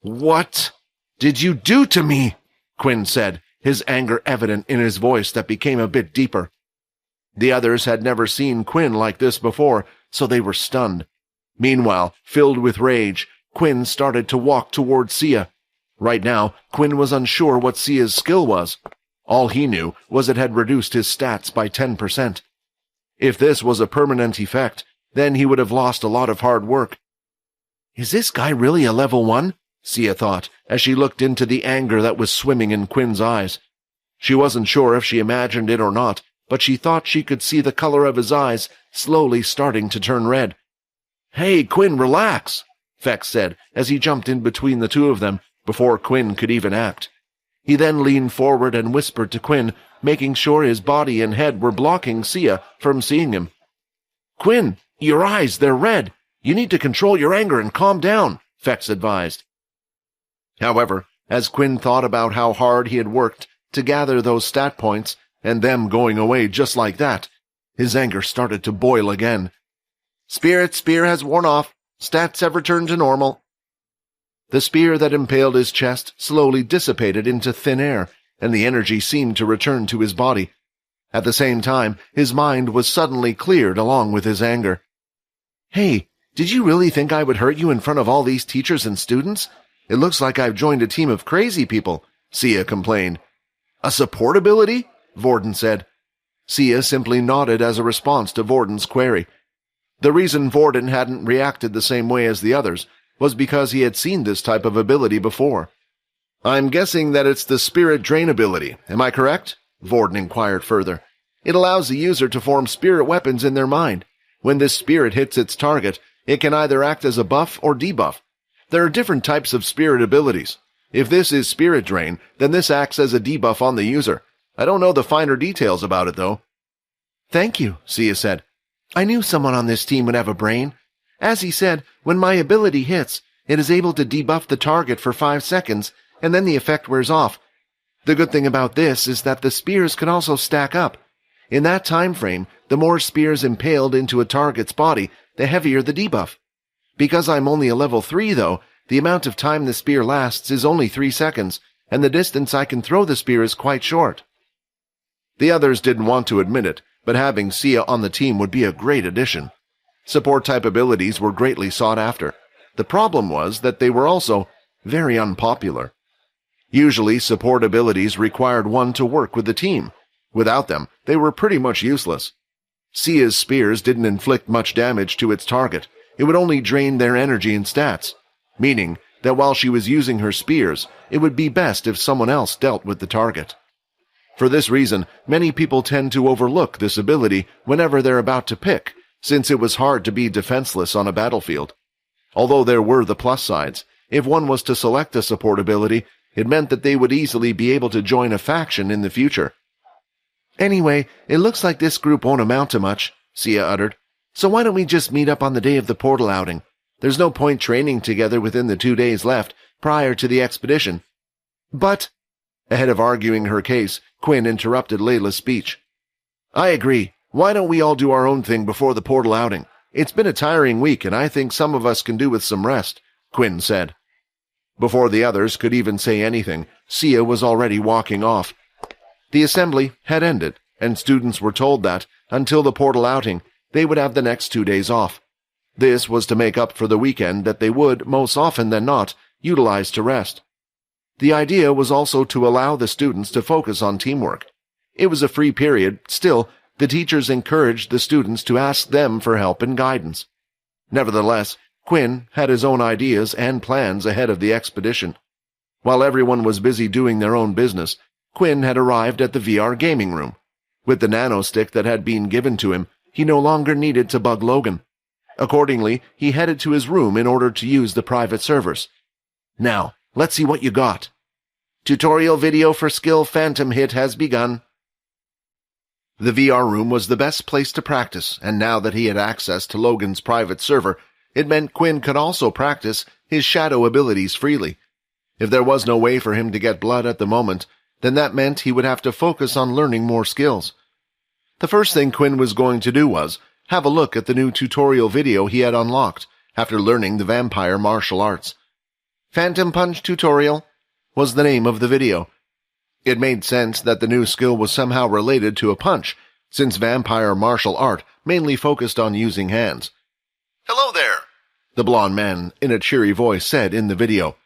"What did you do to me?" Quinn said, his anger evident in his voice that became a bit deeper. The others had never seen Quinn like this before, so they were stunned. Meanwhile, filled with rage, Quinn started to walk toward Sia. Right now, Quinn was unsure what Sia's skill was. All he knew was it had reduced his stats by 10%. If this was a permanent effect, then he would have lost a lot of hard work. "Is this guy really a level 1? Sia thought, as she looked into the anger that was swimming in Quinn's eyes. She wasn't sure if she imagined it or not, but she thought she could see the color of his eyes slowly starting to turn red. "Hey, Quinn, relax," Fex said as he jumped in between the two of them before Quinn could even act. He then leaned forward and whispered to Quinn, making sure his body and head were blocking Sia from seeing him. "Quinn, your eyes, they're red. You need to control your anger and calm down," Fex advised. However, as Quinn thought about how hard he had worked to gather those stat points, and them going away just like that, his anger started to boil again. "Spirit spear has worn off. Stats have returned to normal." The spear that impaled his chest slowly dissipated into thin air, and the energy seemed to return to his body. At the same time, his mind was suddenly cleared along with his anger. "Hey, did you really think I would hurt you in front of all these teachers and students? It looks like I've joined a team of crazy people," Sia complained. "A support ability?" Vorden said. Sia simply nodded as a response to Vorden's query. The reason Vorden hadn't reacted the same way as the others was because he had seen this type of ability before. "I'm guessing that it's the Spirit Drain ability, am I correct?" Vorden inquired further. "It allows the user to form spirit weapons in their mind. When this spirit hits its target, it can either act as a buff or debuff. There are different types of spirit abilities. If this is Spirit Drain, then this acts as a debuff on the user. I don't know the finer details about it, though." "Thank you," Sia said. "I knew someone on this team would have a brain. As he said, when my ability hits, it is able to debuff the target for 5 seconds, and then the effect wears off. The good thing about this is that the spears can also stack up. In that time frame, the more spears impaled into a target's body, the heavier the debuff. Because I'm only a level 3, though, the amount of time the spear lasts is only 3 seconds, and the distance I can throw the spear is quite short." The others didn't want to admit it, but having Sia on the team would be a great addition. Support-type abilities were greatly sought after. The problem was that they were also very unpopular. Usually, support abilities required one to work with the team. Without them, they were pretty much useless. Sia's spears didn't inflict much damage to its target. It would only drain their energy and stats, meaning that while she was using her spears, it would be best if someone else dealt with the target. For this reason, many people tend to overlook this ability whenever they're about to pick, since it was hard to be defenseless on a battlefield. Although there were the plus sides, if one was to select a support ability, it meant that they would easily be able to join a faction in the future. "Anyway, it looks like this group won't amount to much," Sia uttered. "So why don't we just meet up on the day of the portal outing? There's no point training together within the 2 days left prior to the expedition." "But," ahead of arguing her case, Quinn interrupted Layla's speech. "I agree. Why don't we all do our own thing before the portal outing? It's been a tiring week, and I think some of us can do with some rest," Quinn said. Before the others could even say anything, Sia was already walking off. The assembly had ended, and students were told that, until the portal outing, they would have the next 2 days off. This was to make up for the weekend that they would, most often than not, utilize to rest. The idea was also to allow the students to focus on teamwork. It was a free period. Still, the teachers encouraged the students to ask them for help and guidance. Nevertheless, Quinn had his own ideas and plans ahead of the expedition. While everyone was busy doing their own business, Quinn had arrived at the VR gaming room. With the nanostick that had been given to him, he no longer needed to bug Logan. Accordingly, he headed to his room in order to use the private servers. "Now, let's see what you got. Tutorial video for skill Phantom Hit has begun." The VR room was the best place to practice, and now that he had access to Logan's private server, it meant Quinn could also practice his shadow abilities freely. If there was no way for him to get blood at the moment, then that meant he would have to focus on learning more skills. The first thing Quinn was going to do was have a look at the new tutorial video he had unlocked after learning the vampire martial arts. Phantom Punch Tutorial was the name of the video. It made sense that the new skill was somehow related to a punch, since vampire martial art mainly focused on using hands. "Hello there," the blonde man in a cheery voice said in the video.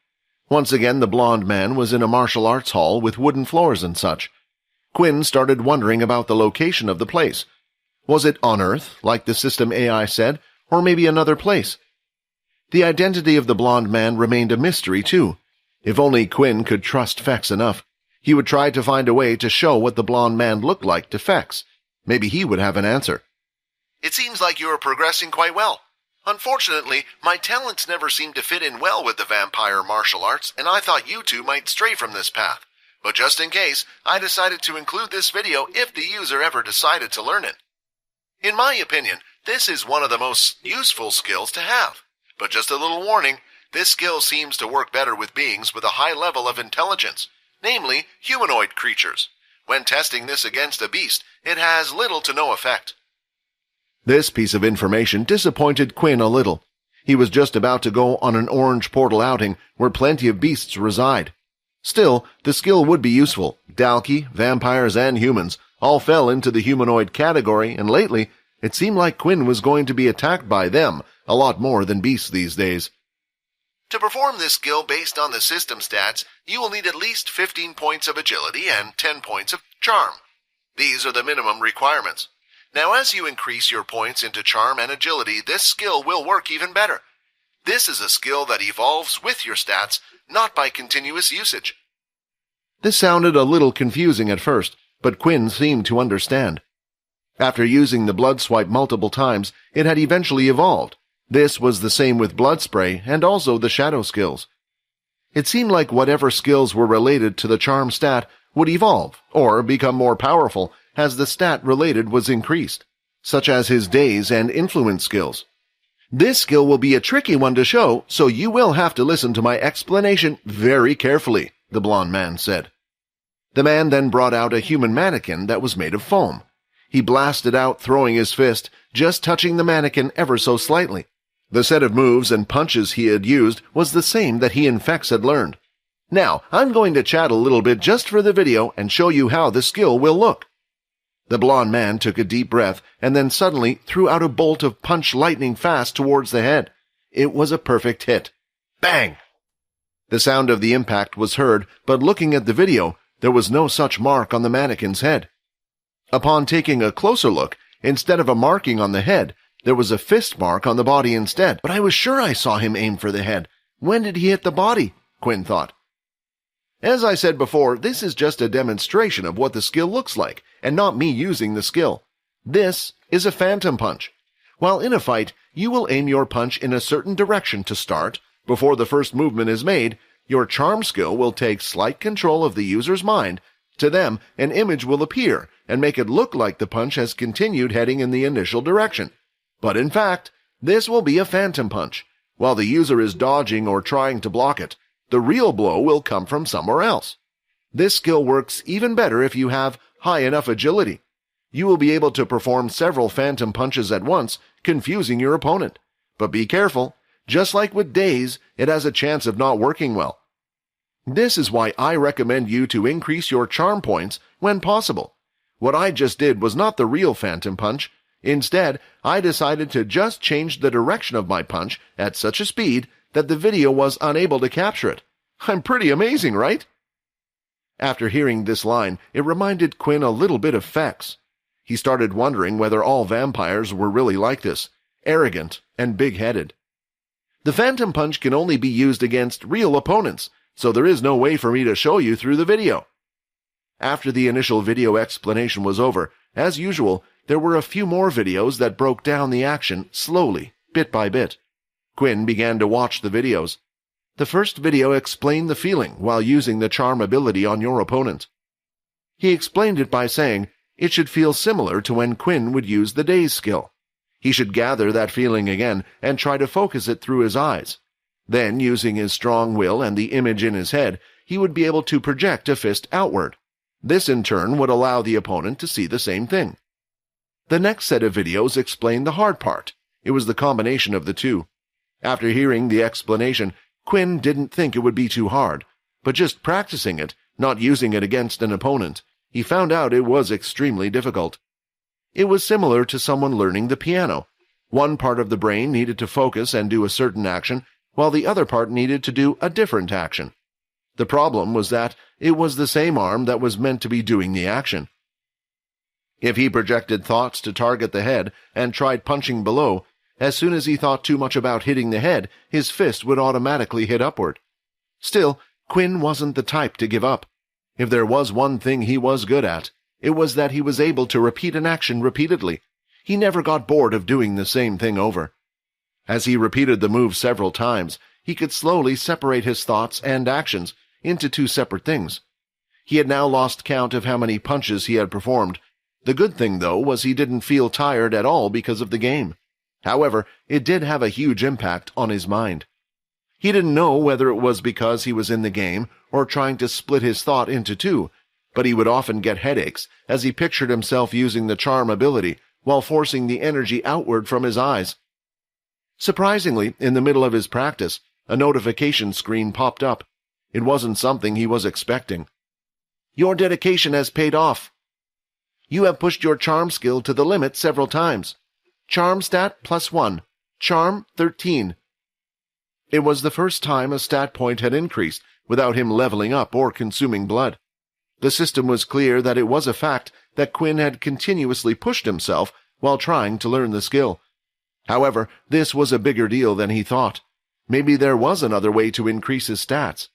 Once again, the blonde man was in a martial arts hall with wooden floors and such. Quinn started wondering about the location of the place. Was it on Earth, like the system AI said, or maybe another place? The identity of the blonde man remained a mystery, too. If only Quinn could trust Fex enough, he would try to find a way to show what the blonde man looked like to Fex. Maybe he would have an answer. "It seems like you are progressing quite well. Unfortunately, my talents never seem to fit in well with the vampire martial arts, and I thought you two might stray from this path. But just in case, I decided to include this video if the user ever decided to learn it. In my opinion, this is one of the most useful skills to have. But just a little warning, this skill seems to work better with beings with a high level of intelligence, namely humanoid creatures. When testing this against a beast, it has little to no effect." This piece of information disappointed Quinn a little. He was just about to go on an orange portal outing where plenty of beasts reside. Still, the skill would be useful. Dalki, vampires, and humans all fell into the humanoid category, and lately, it seemed like Quinn was going to be attacked by them a lot more than beasts these days. "To perform this skill based on the system stats, you will need at least 15 points of agility and 10 points of charm. These are the minimum requirements. Now, as you increase your points into charm and agility, this skill will work even better. This is a skill that evolves with your stats, not by continuous usage." This sounded a little confusing at first, but Quinn seemed to understand. After using the blood swipe multiple times, it had eventually evolved. This was the same with blood spray and also the shadow skills. It seemed like whatever skills were related to the charm stat would evolve, or become more powerful as the stat related was increased, such as his daze and influence skills. "This skill will be a tricky one to show, so you will have to listen to my explanation very carefully," the blonde man said. The man then brought out a human mannequin that was made of foam. He blasted out, throwing his fist, just touching the mannequin ever so slightly. The set of moves and punches he had used was the same that he and Fex had learned. "Now, I'm going to chat a little bit just for the video and show you how the skill will look." The blonde man took a deep breath and then suddenly threw out a bolt of punch lightning fast towards the head. It was a perfect hit. Bang! The sound of the impact was heard, but looking at the video, there was no such mark on the mannequin's head. Upon taking a closer look, instead of a marking on the head, there was a fist mark on the body instead. "But I was sure I saw him aim for the head. When did he hit the body?" Quinn thought. As I said before, this is just a demonstration of what the skill looks like, and not me using the skill. This is a phantom punch. While in a fight, you will aim your punch in a certain direction to start. Before the first movement is made, your charm skill will take slight control of the user's mind. To them, an image will appear and make it look like the punch has continued heading in the initial direction. But in fact, this will be a phantom punch. While the user is dodging or trying to block it, the real blow will come from somewhere else. This skill works even better if you have high enough agility. You will be able to perform several phantom punches at once, confusing your opponent. But be careful. Just like with daze, it has a chance of not working well. This is why I recommend you to increase your charm points when possible. What I just did was not the real phantom punch. Instead, I decided to just change the direction of my punch at such a speed that the video was unable to capture it. I'm pretty amazing, right? After hearing this line, it reminded Quinn a little bit of Fex. He started wondering whether all vampires were really like this, arrogant and big-headed. The phantom punch can only be used against real opponents, so there is no way for me to show you through the video. After the initial video explanation was over, as usual, there were a few more videos that broke down the action slowly, bit by bit. Quinn began to watch the videos. The first video explained the feeling while using the charm ability on your opponent. He explained it by saying it should feel similar to when Quinn would use the daze skill. He should gather that feeling again and try to focus it through his eyes. Then, using his strong will and the image in his head, he would be able to project a fist outward. This in turn would allow the opponent to see the same thing. The next set of videos explained the hard part. It was the combination of the two. After hearing the explanation, Quinn didn't think it would be too hard, but just practicing it, not using it against an opponent, he found out it was extremely difficult. It was similar to someone learning the piano. One part of the brain needed to focus and do a certain action, while the other part needed to do a different action. The problem was that it was the same arm that was meant to be doing the action. If he projected thoughts to target the head and tried punching below, as soon as he thought too much about hitting the head, his fist would automatically hit upward. Still, Quinn wasn't the type to give up. If there was one thing he was good at, it was that he was able to repeat an action repeatedly. He never got bored of doing the same thing over. As he repeated the move several times, he could slowly separate his thoughts and actions into two separate things. He had now lost count of how many punches he had performed. The good thing, though, was he didn't feel tired at all because of the game. However, it did have a huge impact on his mind. He didn't know whether it was because he was in the game or trying to split his thought into two, but he would often get headaches as he pictured himself using the charm ability while forcing the energy outward from his eyes. Surprisingly, in the middle of his practice, a notification screen popped up. It wasn't something he was expecting. Your dedication has paid off. You have pushed your charm skill to the limit several times. Charm stat +1. Charm 13. It was the first time a stat point had increased without him leveling up or consuming blood. The system was clear that it was a fact that Quinn had continuously pushed himself while trying to learn the skill. However, this was a bigger deal than he thought. Maybe there was another way to increase his stats.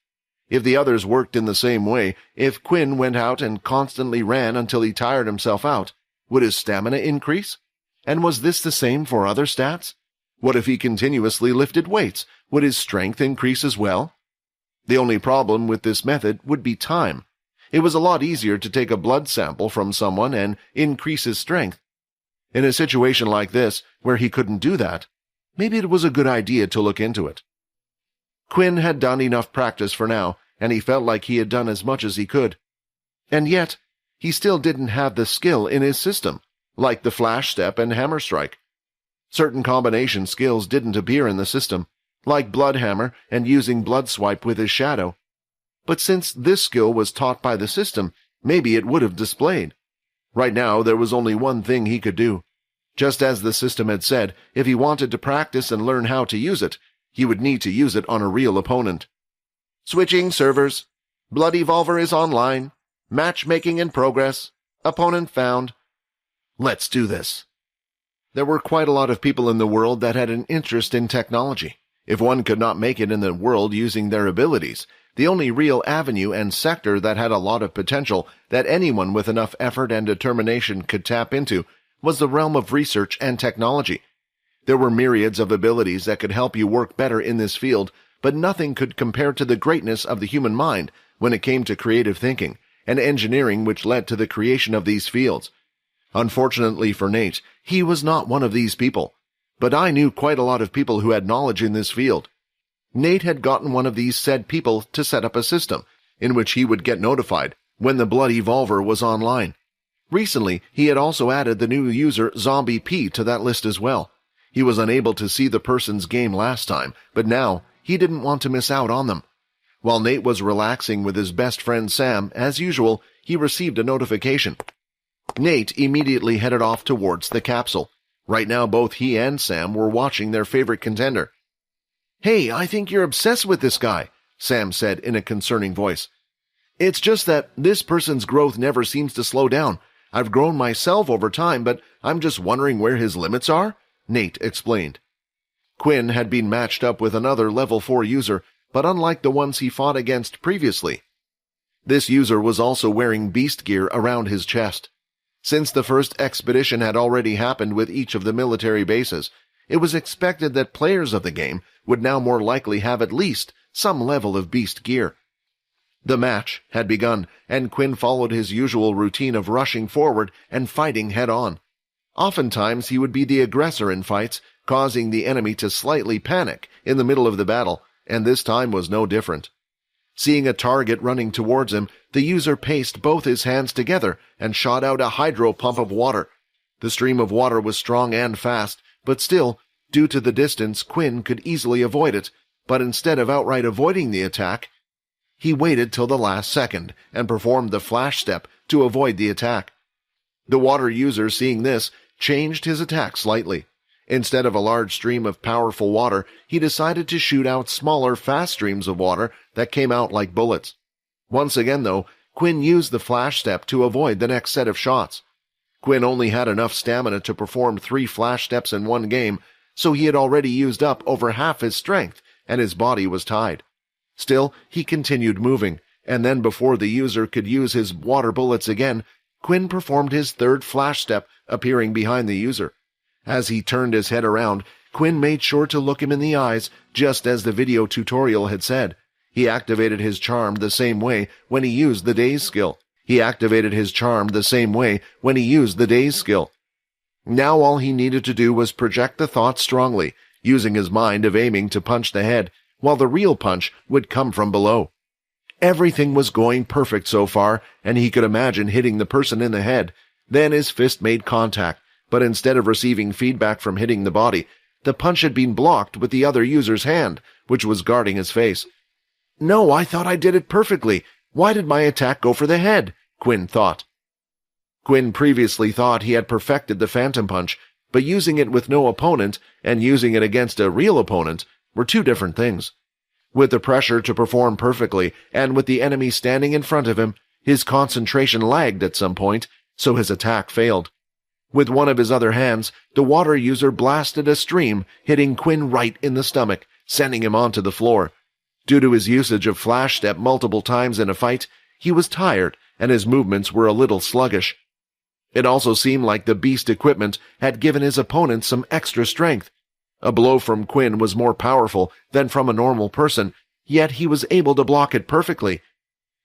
If the others worked in the same way, if Quinn went out and constantly ran until he tired himself out, would his stamina increase? And was this the same for other stats? What if he continuously lifted weights? Would his strength increase as well? The only problem with this method would be time. It was a lot easier to take a blood sample from someone and increase his strength. In a situation like this, where he couldn't do that, maybe it was a good idea to look into it. Quinn had done enough practice for now, and he felt like he had done as much as he could. And yet, he still didn't have the skill in his system, like the flash step and hammer strike. Certain combination skills didn't appear in the system, like blood hammer and using blood swipe with his shadow. But since this skill was taught by the system, maybe it would have displayed. Right now, there was only one thing he could do. Just as the system had said, if he wanted to practice and learn how to use it, he would need to use it on a real opponent. Switching servers. Blood Evolver is online. Matchmaking in progress. Opponent found. Let's do this. There were quite a lot of people in the world that had an interest in technology. If one could not make it in the world using their abilities, the only real avenue and sector that had a lot of potential that anyone with enough effort and determination could tap into was the realm of research and technology. There were myriads of abilities that could help you work better in this field, but nothing could compare to the greatness of the human mind when it came to creative thinking and engineering, which led to the creation of these fields. Unfortunately for Nate, he was not one of these people, but I knew quite a lot of people who had knowledge in this field. Nate had gotten one of these said people to set up a system in which he would get notified when the Blood Evolver was online. Recently, he had also added the new user Zombie P to that list as well. He was unable to see the person's game last time, but now he didn't want to miss out on them. While Nate was relaxing with his best friend Sam, as usual, he received a notification. Nate immediately headed off towards the capsule. Right now, both he and Sam were watching their favorite contender. "Hey, I think you're obsessed with this guy," Sam said in a concerning voice. "It's just that this person's growth never seems to slow down. I've grown myself over time, but I'm just wondering where his limits are," Nate explained. Quinn had been matched up with another level 4 user, but unlike the ones he fought against previously. This user was also wearing beast gear around his chest. Since the first expedition had already happened with each of the military bases, it was expected that players of the game would now more likely have at least some level of beast gear. The match had begun, and Quinn followed his usual routine of rushing forward and fighting head-on. Oftentimes he would be the aggressor in fights, causing the enemy to slightly panic in the middle of the battle, and this time was no different. Seeing a target running towards him, the user paced both his hands together and shot out a hydro pump of water. The stream of water was strong and fast, but still, due to the distance, Quinn could easily avoid it, but instead of outright avoiding the attack, he waited till the last second and performed the flash step to avoid the attack. The water user, seeing this, changed his attack slightly. Instead of a large stream of powerful water, he decided to shoot out smaller, fast streams of water that came out like bullets. Once again, though, Quinn used the flash step to avoid the next set of shots. Quinn only had enough stamina to perform 3 flash steps in one game, so he had already used up over half his strength, and his body was tied. Still, he continued moving, and then before the user could use his water bullets again, Quinn performed his 3rd flash step, appearing behind the user. As he turned his head around, Quinn made sure to look him in the eyes, just as the video tutorial had said. He activated his charm the same way when he used the daze skill. Now all he needed to do was project the thought strongly, using his mind of aiming to punch the head, while the real punch would come from below. Everything was going perfect so far, and he could imagine hitting the person in the head. Then his fist made contact, but instead of receiving feedback from hitting the body, the punch had been blocked with the other user's hand, which was guarding his face. "No, I thought I did it perfectly. Why did my attack go for the head?" Quinn thought. Quinn previously thought he had perfected the phantom punch, but using it with no opponent and using it against a real opponent were 2 different things. With the pressure to perform perfectly, and with the enemy standing in front of him, his concentration lagged at some point, so his attack failed. With one of his other hands, the water user blasted a stream, hitting Quinn right in the stomach, sending him onto the floor. Due to his usage of flash step multiple times in a fight, he was tired, and his movements were a little sluggish. It also seemed like the beast equipment had given his opponent some extra strength. A blow from Quinn was more powerful than from a normal person, yet he was able to block it perfectly.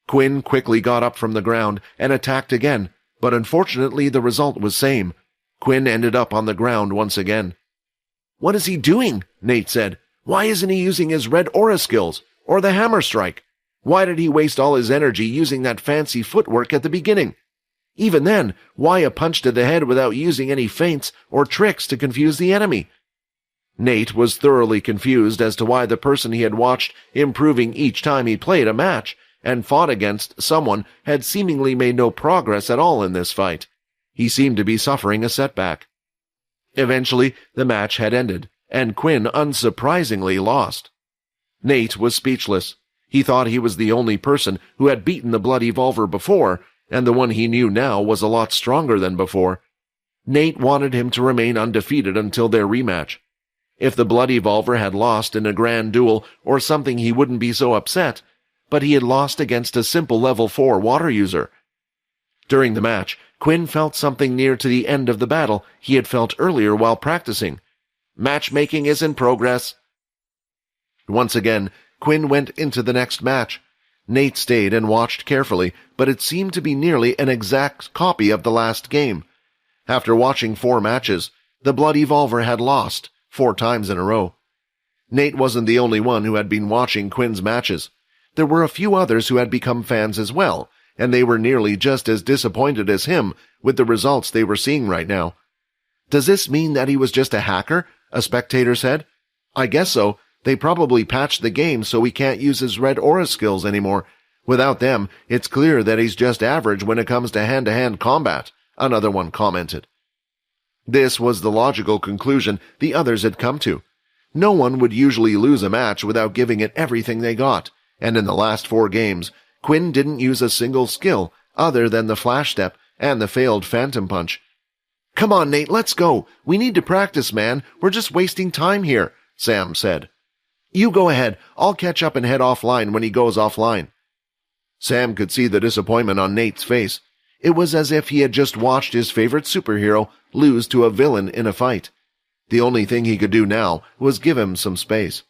Quinn quickly got up from the ground and attacked again, but unfortunately the result was same. Quinn ended up on the ground once again. "What is he doing?" Nate said. "Why isn't he using his red aura skills, or the hammer strike? Why did he waste all his energy using that fancy footwork at the beginning? Even then, why a punch to the head without using any feints or tricks to confuse the enemy?" Nate was thoroughly confused as to why the person he had watched improving each time he played a match and fought against someone had seemingly made no progress at all in this fight. He seemed to be suffering a setback. Eventually, the match had ended, and Quinn unsurprisingly lost. Nate was speechless. He thought he was the only person who had beaten the Blood Evolver before, and the one he knew now was a lot stronger than before. Nate wanted him to remain undefeated until their rematch. If the Blood Evolver had lost in a grand duel or something, he wouldn't be so upset, but he had lost against a simple level 4 water user. During the match, Quinn felt something near to the end of the battle he had felt earlier while practicing. "Matchmaking is in progress." Once again, Quinn went into the next match. Nate stayed and watched carefully, but it seemed to be nearly an exact copy of the last game. After watching 4 matches, the Blood Evolver had lost 4 times in a row. Nate wasn't the only one who had been watching Quinn's matches. There were a few others who had become fans as well, and they were nearly just as disappointed as him with the results they were seeing right now. "Does this mean that he was just a hacker?" a spectator said. "I guess so. They probably patched the game so he can't use his red aura skills anymore. Without them, it's clear that he's just average when it comes to hand-to-hand combat," another one commented. This was the logical conclusion the others had come to. No one would usually lose a match without giving it everything they got, and in the last 4 games, Quinn didn't use a single skill other than the flash step and the failed phantom punch. "Come on, Nate, let's go. We need to practice, man. We're just wasting time here," Sam said. "You go ahead. I'll catch up and head offline when he goes offline." Sam could see the disappointment on Nate's face. It was as if he had just watched his favorite superhero lose to a villain in a fight. The only thing he could do now was give him some space.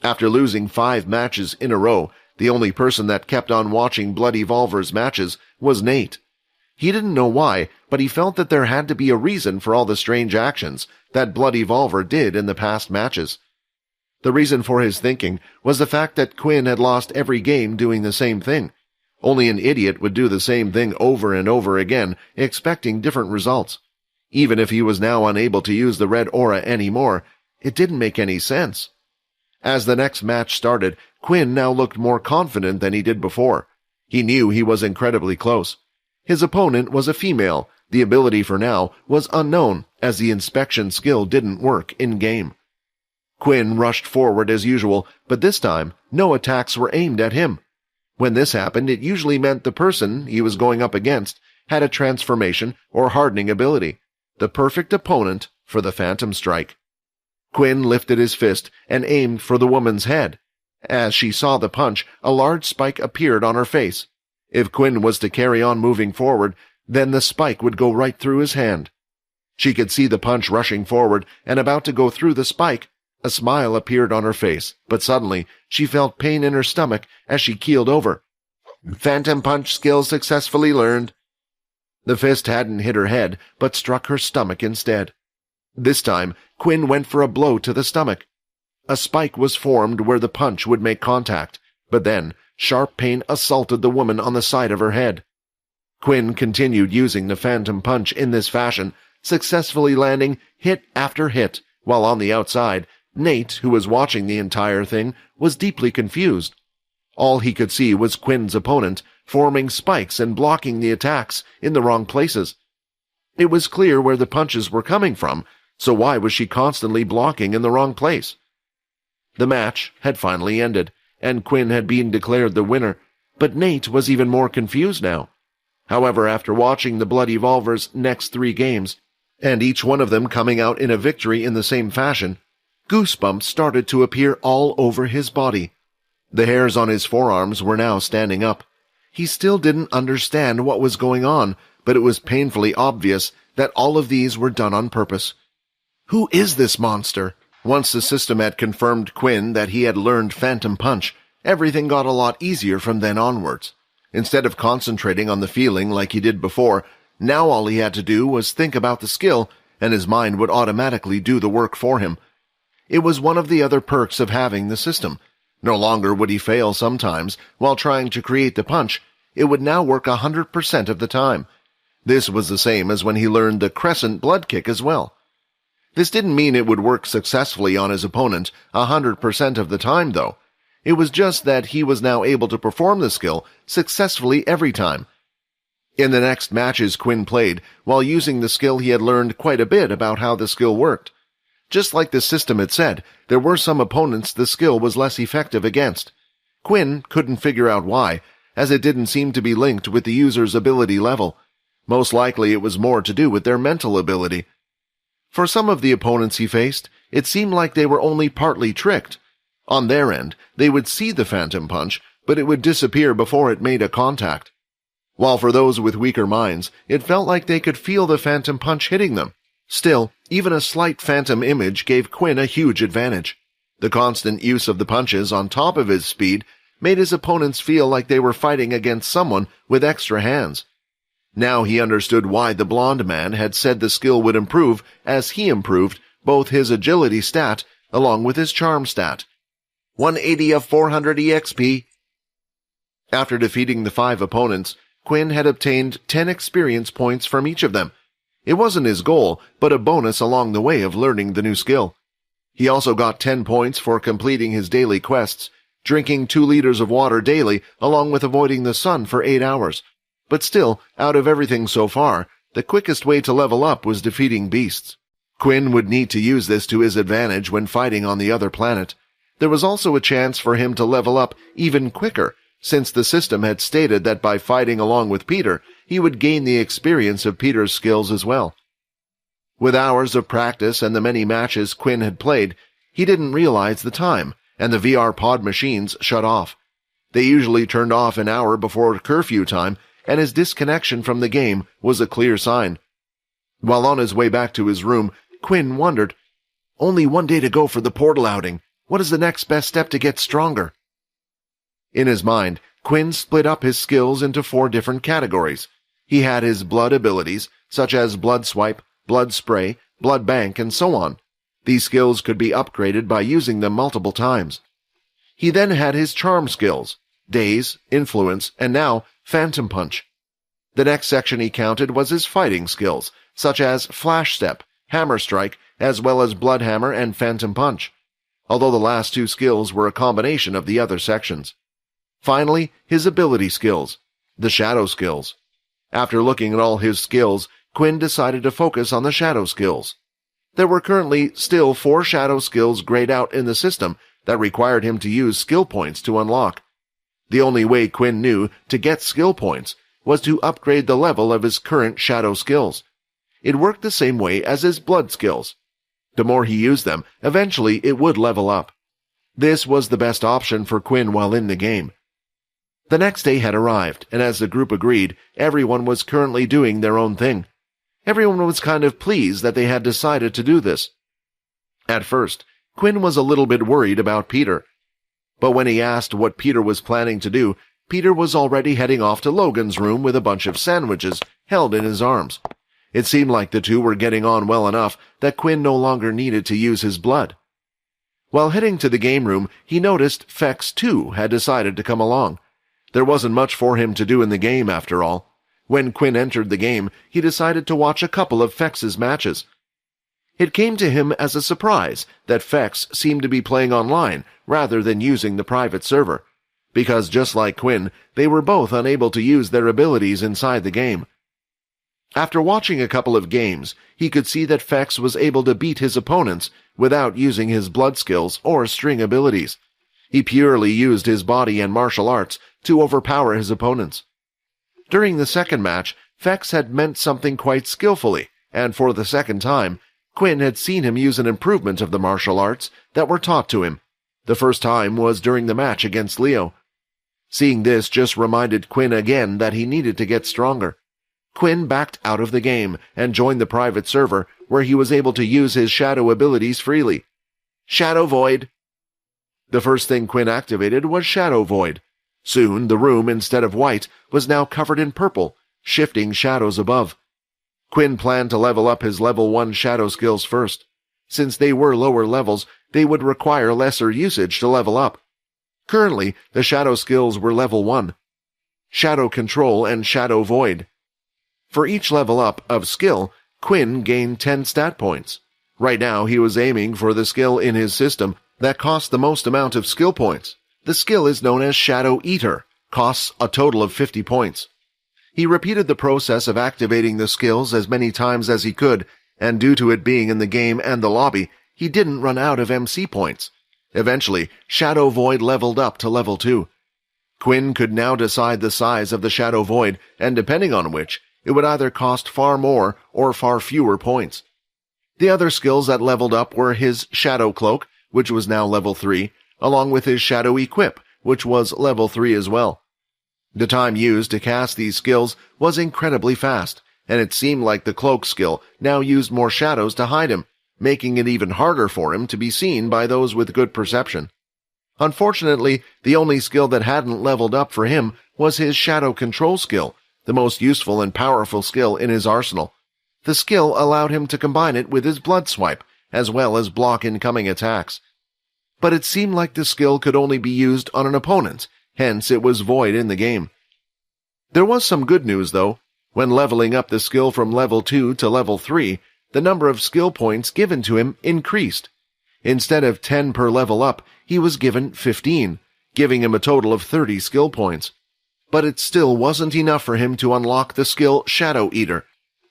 After losing 5 matches in a row, the only person that kept on watching Blood Evolver's matches was Nate. He didn't know why, but he felt that there had to be a reason for all the strange actions that Blood Evolver did in the past matches. The reason for his thinking was the fact that Quinn had lost every game doing the same thing. Only an idiot would do the same thing over and over again, expecting different results. Even if he was now unable to use the red aura anymore, it didn't make any sense. As the next match started, Quinn now looked more confident than he did before. He knew he was incredibly close. His opponent was a female. The ability for now was unknown, as the inspection skill didn't work in-game. Quinn rushed forward as usual, but this time, no attacks were aimed at him. When this happened, it usually meant the person he was going up against had a transformation or hardening ability, the perfect opponent for the Phantom Strike. Quinn lifted his fist and aimed for the woman's head. As she saw the punch, a large spike appeared on her face. If Quinn was to carry on moving forward, then the spike would go right through his hand. She could see the punch rushing forward, and about to go through the spike, a smile appeared on her face, but suddenly she felt pain in her stomach as she keeled over. Phantom Punch skill successfully learned. The fist hadn't hit her head, but struck her stomach instead. This time, Quinn went for a blow to the stomach. A spike was formed where the punch would make contact, but then sharp pain assaulted the woman on the side of her head. Quinn continued using the Phantom Punch in this fashion, successfully landing hit after hit, while on the outside, Nate, who was watching the entire thing, was deeply confused. All he could see was Quinn's opponent forming spikes and blocking the attacks in the wrong places. It was clear where the punches were coming from, so why was she constantly blocking in the wrong place? The match had finally ended, and Quinn had been declared the winner, but Nate was even more confused now. However, after watching the Blood Evolver's next 3 games, and each one of them coming out in a victory in the same fashion, goosebumps started to appear all over his body. The hairs on his forearms were now standing up. He still didn't understand what was going on, but it was painfully obvious that all of these were done on purpose. Who is this monster? Once the system had confirmed Quinn that he had learned Phantom Punch, everything got a lot easier from then onwards. Instead of concentrating on the feeling like he did before, now all he had to do was think about the skill, and his mind would automatically do the work for him. It was one of the other perks of having the system. No longer would he fail sometimes while trying to create the punch. It would now work 100% of the time. This was the same as when he learned the Crescent Blood Kick as well. This didn't mean it would work successfully on his opponent 100% of the time, though. It was just that he was now able to perform the skill successfully every time. In the next matches Quinn played, while using the skill, he had learned quite a bit about how the skill worked. Just like the system had said, there were some opponents the skill was less effective against. Quinn couldn't figure out why, as it didn't seem to be linked with the user's ability level. Most likely it was more to do with their mental ability. For some of the opponents he faced, it seemed like they were only partly tricked. On their end, they would see the Phantom Punch, but it would disappear before it made a contact. While for those with weaker minds, it felt like they could feel the Phantom Punch hitting them. Still, even a slight phantom image gave Quinn a huge advantage. The constant use of the punches on top of his speed made his opponents feel like they were fighting against someone with extra hands. Now he understood why the blonde man had said the skill would improve as he improved both his agility stat along with his charm stat. 180 of 400 EXP. After defeating the 5 opponents, Quinn had obtained 10 experience points from each of them. It wasn't his goal, but a bonus along the way of learning the new skill. He also got 10 points for completing his daily quests, drinking 2 liters of water daily along with avoiding the sun for 8 hours. But still, out of everything so far, the quickest way to level up was defeating beasts. Quinn would need to use this to his advantage when fighting on the other planet. There was also a chance for him to level up even quicker, since the system had stated that by fighting along with Peter, he would gain the experience of Peter's skills as well. With hours of practice and the many matches Quinn had played, he didn't realize the time, and the VR pod machines shut off. They usually turned off an hour before curfew time, and his disconnection from the game was a clear sign. While on his way back to his room, Quinn wondered, "Only 1 day to go for the portal outing. What is the next best step to get stronger?" In his mind, Quinn split up his skills into 4 different categories. He had his blood abilities, such as Blood Swipe, Blood Spray, Blood Bank, and so on. These skills could be upgraded by using them multiple times. He then had his charm skills, Daze, Influence, and now Phantom Punch. The next section he counted was his fighting skills, such as Flash Step, Hammer Strike, as well as Blood Hammer and Phantom Punch. although the last two skills were a combination of the other sections. Finally, his ability skills, the shadow skills. After looking at all his skills, Quinn decided to focus on the shadow skills. There were currently still 4 shadow skills grayed out in the system that required him to use skill points to unlock. The only way Quinn knew to get skill points was to upgrade the level of his current shadow skills. It worked the same way as his blood skills. The more he used them, eventually it would level up. This was the best option for Quinn while in the game. The next day had arrived, and as the group agreed, everyone was currently doing their own thing. Everyone was kind of pleased that they had decided to do this. At first, Quinn was a little bit worried about Peter. But when he asked what Peter was planning to do, Peter was already heading off to Logan's room with a bunch of sandwiches held in his arms. It seemed like the two were getting on well enough that Quinn no longer needed to use his blood. While heading to the game room, he noticed Fex too had decided to come along. There wasn't much for him to do in the game after all. When Quinn entered the game, he decided to watch a couple of Fex's matches. It came to him as a surprise that Fex seemed to be playing online rather than using the private server, because just like Quinn, they were both unable to use their abilities inside the game. After watching a couple of games, he could see that Fex was able to beat his opponents without using his blood skills or string abilities. He purely used his body and martial arts to overpower his opponents. During the second match, Fex had meant something quite skillfully, and for the second time, Quinn had seen him use an improvement of the martial arts that were taught to him. The first time was during the match against Leo. Seeing this just reminded Quinn again that he needed to get stronger. Quinn backed out of the game and joined the private server, where he was able to use his shadow abilities freely. Shadow Void. The first thing Quinn activated was Shadow Void. Soon, the room, instead of white, was now covered in purple, shifting shadows above. Quinn planned to level up his level 1 shadow skills first. Since they were lower levels, they would require lesser usage to level up. Currently, the shadow skills were level 1. Shadow Control and Shadow Void. For each level up of skill, Quinn gained 10 stat points. Right now, he was aiming for the skill in his system that cost the most amount of skill points. The skill is known as Shadow Eater, costs a total of 50 points. He repeated the process of activating the skills as many times as he could, and due to it being in the game and the lobby, he didn't run out of MC points. Eventually, Shadow Void leveled up to level 2. Quinn could now decide the size of the Shadow Void, and depending on which, it would either cost far more or far fewer points. The other skills that leveled up were his Shadow Cloak, which was now level 3, along with his Shadow Equip, which was level 3 as well. The time used to cast these skills was incredibly fast, and it seemed like the cloak skill now used more shadows to hide him, making it even harder for him to be seen by those with good perception. Unfortunately, the only skill that hadn't leveled up for him was his Shadow Control skill, the most useful and powerful skill in his arsenal. The skill allowed him to combine it with his Blood Swipe, as well as block incoming attacks. But it seemed like the skill could only be used on an opponent, hence it was void in the game. There was some good news, though. When leveling up the skill from level 2 to level 3, the number of skill points given to him increased. Instead of 10 per level up, he was given 15, giving him a total of 30 skill points. But it still wasn't enough for him to unlock the skill Shadow Eater.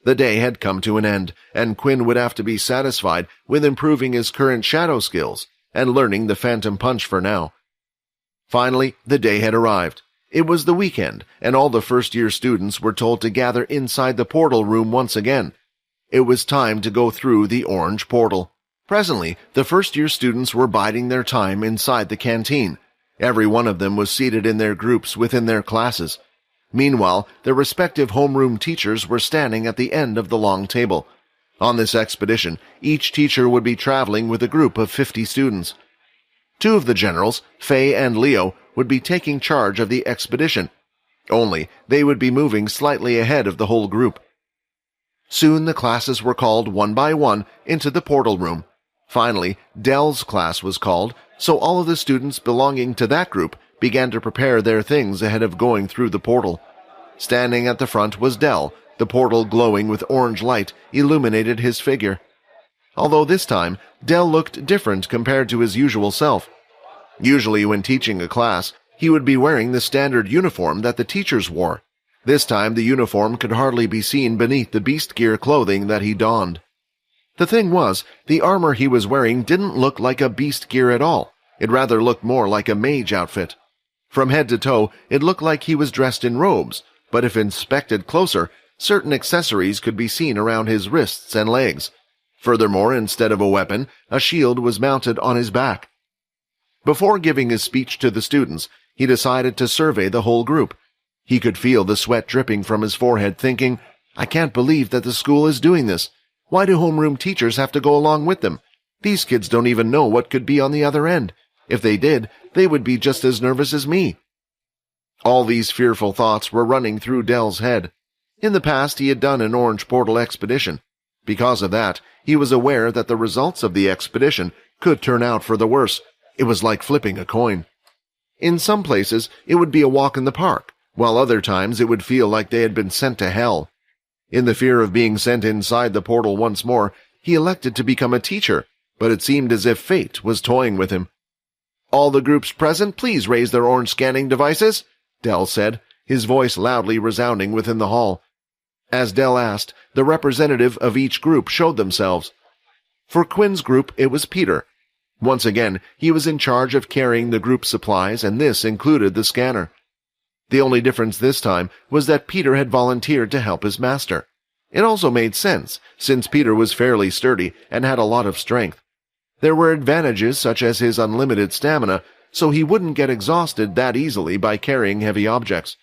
The day had come to an end, and Quinn would have to be satisfied with improving his current shadow skills and learning the Phantom Punch for now. Finally, the day had arrived. It was the weekend, and all the first-year students were told to gather inside the portal room once again. It was time to go through the orange portal. Presently, the first-year students were biding their time inside the canteen. Every one of them was seated in their groups within their classes. Meanwhile, their respective homeroom teachers were standing at the end of the long table. On this expedition, each teacher would be traveling with a group of 50 students. 2 of the generals, Faye and Leo, would be taking charge of the expedition. Only, they would be moving slightly ahead of the whole group. Soon the classes were called one by one into the portal room. Finally, Dell's class was called, so all of the students belonging to that group began to prepare their things ahead of going through the portal. Standing at the front was Dell. The portal glowing with orange light illuminated his figure. although this time Dell looked different compared to his usual self. Usually when teaching a class, he would be wearing the standard uniform that the teachers wore. This time the uniform could hardly be seen beneath the beast gear clothing that he donned. The thing was, the armor he was wearing didn't look like a beast gear at all. It rather looked more like a mage outfit. From head to toe, it looked like he was dressed in robes, but if inspected closer, certain accessories could be seen around his wrists and legs. Furthermore, instead of a weapon, a shield was mounted on his back. Before giving his speech to the students, he decided to survey the whole group. He could feel the sweat dripping from his forehead, thinking, "I can't believe that the school is doing this. Why do homeroom teachers have to go along with them? These kids don't even know what could be on the other end. If they did, they would be just as nervous as me." All these fearful thoughts were running through Dell's head. In the past, he had done an Orange Portal expedition. Because of that, he was aware that the results of the expedition could turn out for the worse. It was like flipping a coin. In some places, it would be a walk in the park, while other times it would feel like they had been sent to hell. In the fear of being sent inside the portal once more, he elected to become a teacher, but it seemed as if fate was toying with him. "All the groups present, please raise their orange scanning devices," Dell said, his voice loudly resounding within the hall. As Dell asked, the representative of each group showed themselves. For Quinn's group, it was Peter. Once again, he was in charge of carrying the group's supplies, and this included the scanner. The only difference this time was that Peter had volunteered to help his master. It also made sense, since Peter was fairly sturdy and had a lot of strength. There were advantages such as his unlimited stamina, so he wouldn't get exhausted that easily by carrying heavy objects.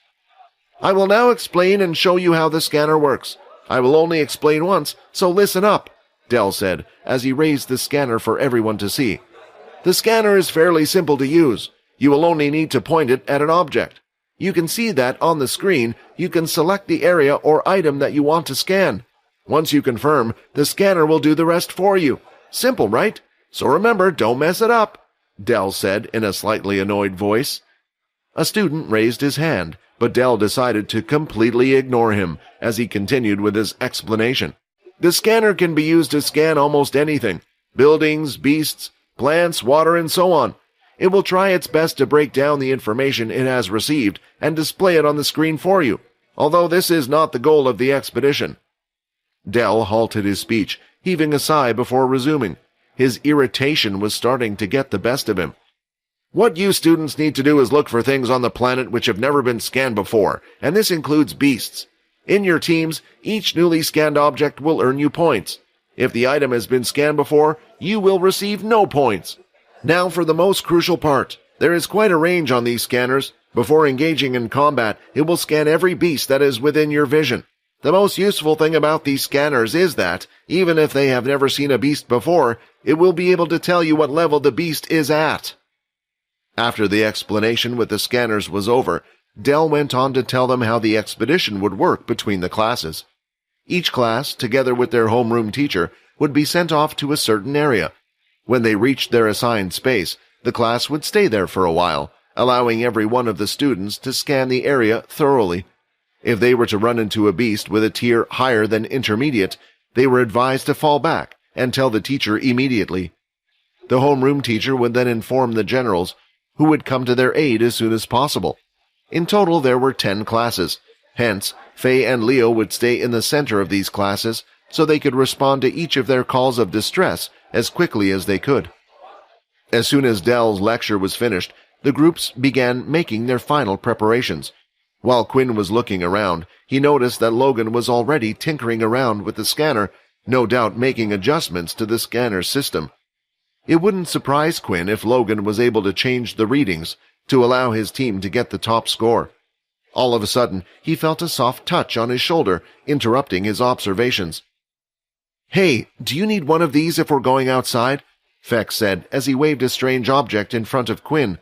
"I will now explain and show you how the scanner works. I will only explain once, so listen up," Dell said, as he raised the scanner for everyone to see. "The scanner is fairly simple to use. You will only need to point it at an object. You can see that on the screen you can select the area or item that you want to scan. Once you confirm, the scanner will do the rest for you. Simple, right? So remember, don't mess it up," Dell said in a slightly annoyed voice. A student raised his hand, but Dell decided to completely ignore him as he continued with his explanation. "The scanner can be used to scan almost anything: buildings, beasts, plants, water, and so on. It will try its best to break down the information it has received and display it on the screen for you, although this is not the goal of the expedition." Dell halted his speech, heaving a sigh before resuming. His irritation was starting to get the best of him. "What you students need to do is look for things on the planet which have never been scanned before, and this includes beasts. In your teams, each newly scanned object will earn you points. If the item has been scanned before, you will receive no points. Now for the most crucial part. There is quite a range on these scanners. Before engaging in combat, it will scan every beast that is within your vision. The most useful thing about these scanners is that, even if they have never seen a beast before, it will be able to tell you what level the beast is at." After the explanation with the scanners was over, Dell went on to tell them how the expedition would work between the classes. Each class, together with their homeroom teacher, would be sent off to a certain area. When they reached their assigned space, the class would stay there for a while, allowing every one of the students to scan the area thoroughly. If they were to run into a beast with a tier higher than intermediate, they were advised to fall back and tell the teacher immediately. The homeroom teacher would then inform the generals, who would come to their aid as soon as possible. In total, there were 10 classes. Hence, Faye and Leo would stay in the center of these classes so they could respond to each of their calls of distress as quickly as they could. As soon as Dell's lecture was finished, the groups began making their final preparations. While Quinn was looking around, he noticed that Logan was already tinkering around with the scanner, no doubt making adjustments to the scanner's system. It wouldn't surprise Quinn if Logan was able to change the readings to allow his team to get the top score. All of a sudden, he felt a soft touch on his shoulder, interrupting his observations. "Hey, do you need one of these if we're going outside?" Feck said as he waved a strange object in front of Quinn.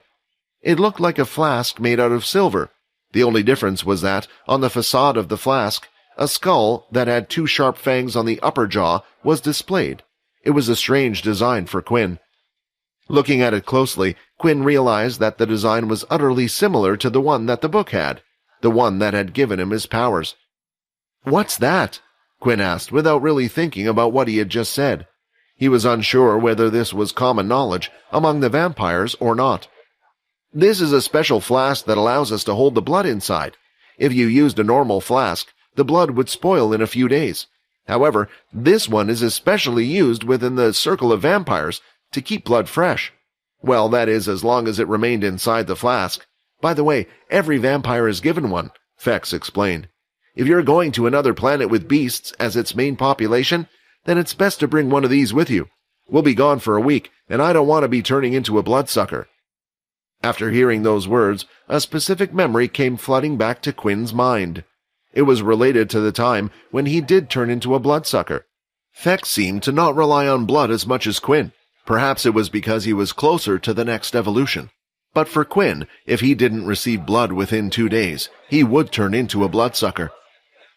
It looked like a flask made out of silver. The only difference was that, on the facade of the flask, a skull that had 2 sharp fangs on the upper jaw was displayed. It was a strange design for Quinn. Looking at it closely, Quinn realized that the design was utterly similar to the one that the book had, the one that had given him his powers. "What's that?" Quinn asked, without really thinking about what he had just said. He was unsure whether this was common knowledge among the vampires or not. "This is a special flask that allows us to hold the blood inside. If you used a normal flask, the blood would spoil in a few days. However, this one is especially used within the circle of vampires to keep blood fresh. Well, that is, as long as it remained inside the flask. By the way, every vampire is given one," Fex explained. "If you're going to another planet with beasts as its main population, then it's best to bring one of these with you. We'll be gone for a week, and I don't want to be turning into a bloodsucker." After hearing those words, a specific memory came flooding back to Quinn's mind. It was related to the time when he did turn into a bloodsucker. Fex seemed to not rely on blood as much as Quinn. Perhaps it was because he was closer to the next evolution. But for Quinn, if he didn't receive blood within 2 days, he would turn into a bloodsucker.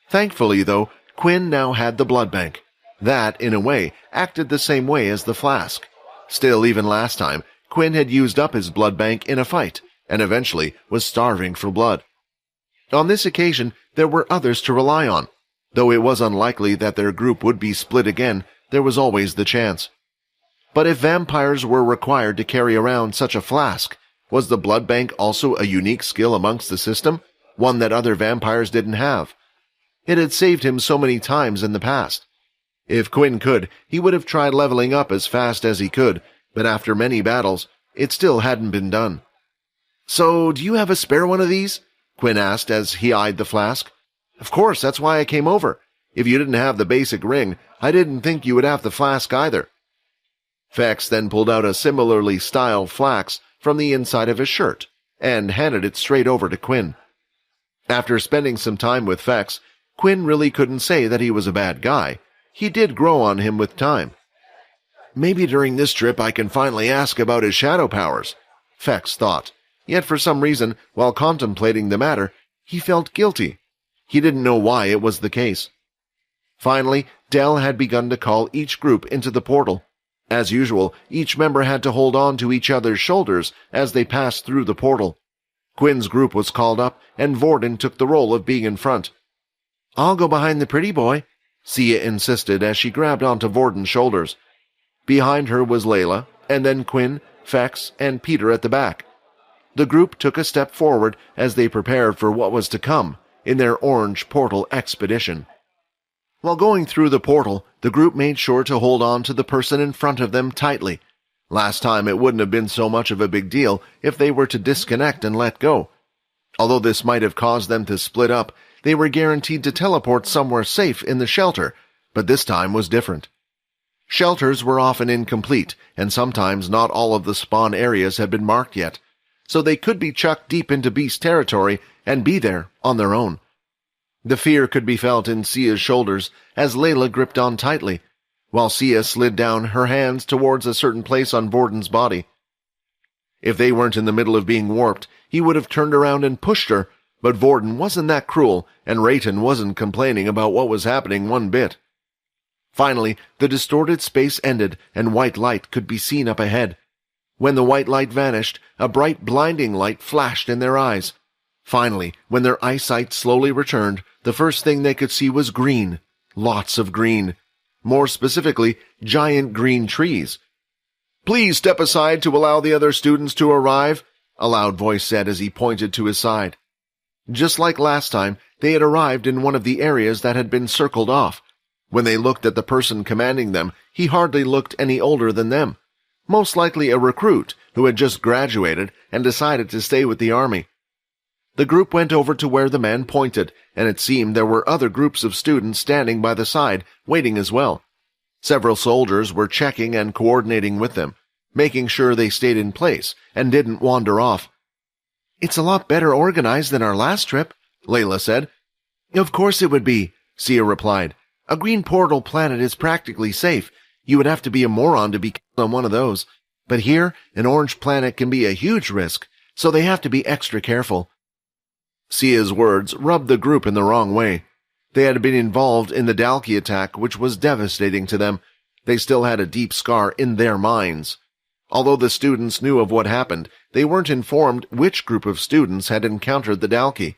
Thankfully, though, Quinn now had the blood bank. That, in a way, acted the same way as the flask. Still, even last time, Quinn had used up his blood bank in a fight, and eventually was starving for blood. On this occasion, there were others to rely on. Though it was unlikely that their group would be split again, there was always the chance. But if vampires were required to carry around such a flask, was the blood bank also a unique skill amongst the system, one that other vampires didn't have? It had saved him so many times in the past. If Quinn could, he would have tried leveling up as fast as he could, but after many battles, it still hadn't been done. "So, do you have a spare one of these?" Quinn asked as he eyed the flask. "Of course, that's why I came over. If you didn't have the basic ring, I didn't think you would have the flask either." Fex then pulled out a similarly styled flask from the inside of his shirt and handed it straight over to Quinn. After spending some time with Fex, Quinn really couldn't say that he was a bad guy. He did grow on him with time. "Maybe during this trip I can finally ask about his shadow powers," Fex thought. Yet for some reason, while contemplating the matter, he felt guilty. He didn't know why it was the case. Finally, Del had begun to call each group into the portal. As usual, each member had to hold on to each other's shoulders as they passed through the portal. Quinn's group was called up, and Vorden took the role of being in front. "I'll go behind the pretty boy," Sia insisted as she grabbed onto Vorden's shoulders. Behind her was Layla, and then Quinn, Fex, and Peter at the back. The group took a step forward as they prepared for what was to come in their orange portal expedition. While going through the portal, the group made sure to hold on to the person in front of them tightly. Last time it wouldn't have been so much of a big deal if they were to disconnect and let go. Although this might have caused them to split up, they were guaranteed to teleport somewhere safe in the shelter, but this time was different. Shelters were often incomplete, and sometimes not all of the spawn areas had been marked yet, so they could be chucked deep into beast territory and be there on their own. The fear could be felt in Sia's shoulders as Layla gripped on tightly, while Sia slid down her hands towards a certain place on Vorden's body. If they weren't in the middle of being warped, he would have turned around and pushed her, but Vorden wasn't that cruel, and Rayton wasn't complaining about what was happening one bit. Finally, the distorted space ended, and white light could be seen up ahead. When the white light vanished, a bright blinding light flashed in their eyes. Finally, when their eyesight slowly returned, the first thing they could see was green. Lots of green. More specifically, giant green trees. "Please step aside to allow the other students to arrive," a loud voice said as he pointed to his side. Just like last time, they had arrived in one of the areas that had been circled off. When they looked at the person commanding them, he hardly looked any older than them. Most likely a recruit who had just graduated and decided to stay with the army. The group went over to where the man pointed, and it seemed there were other groups of students standing by the side, waiting as well. Several soldiers were checking and coordinating with them, making sure they stayed in place and didn't wander off. "It's a lot better organized than our last trip," Layla said. "Of course it would be," Sia replied. "A green portal planet is practically safe. You would have to be a moron to be killed on one of those. But here, an orange planet can be a huge risk, so they have to be extra careful." Sia's words rubbed the group in the wrong way. They had been involved in the Dalki attack, which was devastating to them. They still had a deep scar in their minds. Although the students knew of what happened, they weren't informed which group of students had encountered the Dalki.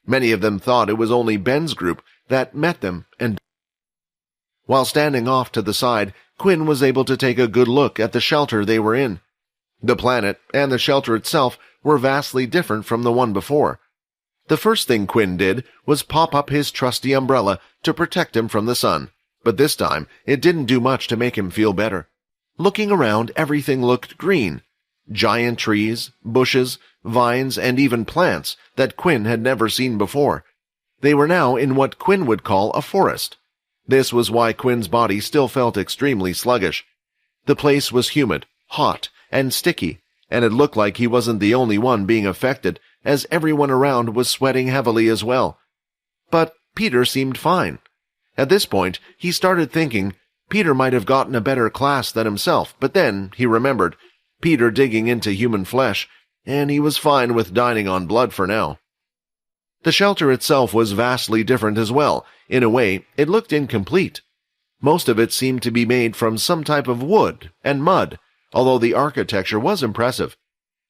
Many of them thought it was only Ben's group that met them, and while standing off to the side, Quinn was able to take a good look at the shelter they were in. The planet and the shelter itself were vastly different from the one before. The first thing Quinn did was pop up his trusty umbrella to protect him from the sun, but this time it didn't do much to make him feel better. Looking around, everything looked green. Giant trees, bushes, vines, and even plants that Quinn had never seen before. They were now in what Quinn would call a forest. This was why Quinn's body still felt extremely sluggish. The place was humid, hot, and sticky, and it looked like he wasn't the only one being affected, as everyone around was sweating heavily as well. But Peter seemed fine. At this point, he started thinking Peter might have gotten a better class than himself, but then he remembered Peter digging into human flesh, and he was fine with dining on blood for now. The shelter itself was vastly different as well. In a way, it looked incomplete. Most of it seemed to be made from some type of wood and mud, although the architecture was impressive.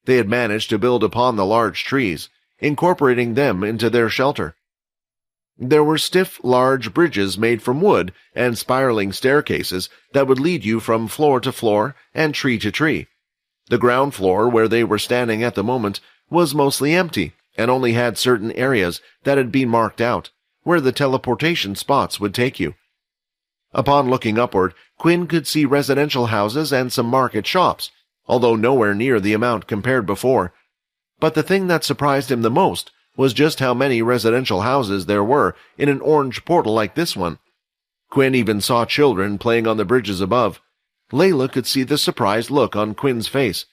They had managed to build upon the large trees, incorporating them into their shelter. There were stiff, large bridges made from wood and spiraling staircases that would lead you from floor to floor and tree to tree. The ground floor, where they were standing at the moment, was mostly empty and only had certain areas that had been marked out, where the teleportation spots would take you. Upon looking upward, Quinn could see residential houses and some market shops, although nowhere near the amount compared before. But the thing that surprised him the most was just how many residential houses there were in an orange portal like this one. Quinn even saw children playing on the bridges above. Layla could see the surprised look on Quinn's face.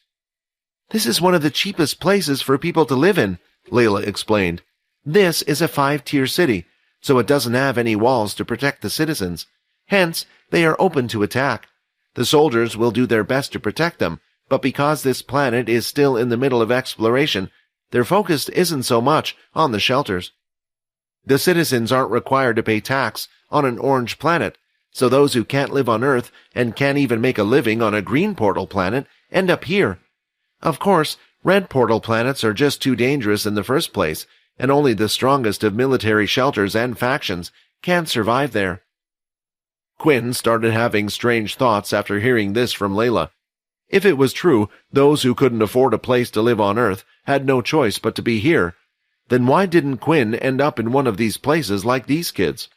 "This is one of the cheapest places for people to live in," Layla explained. "This is a 5-tier city, so it doesn't have any walls to protect the citizens. Hence, they are open to attack. The soldiers will do their best to protect them, but because this planet is still in the middle of exploration, their focus isn't so much on the shelters. The citizens aren't required to pay tax on an orange planet, so those who can't live on Earth and can't even make a living on a green portal planet end up here. Of course, red portal planets are just too dangerous in the first place, and only the strongest of military shelters and factions can survive there." Quinn started having strange thoughts after hearing this from Layla. If it was true, those who couldn't afford a place to live on Earth had no choice but to be here, then why didn't Quinn end up in one of these places like these kids?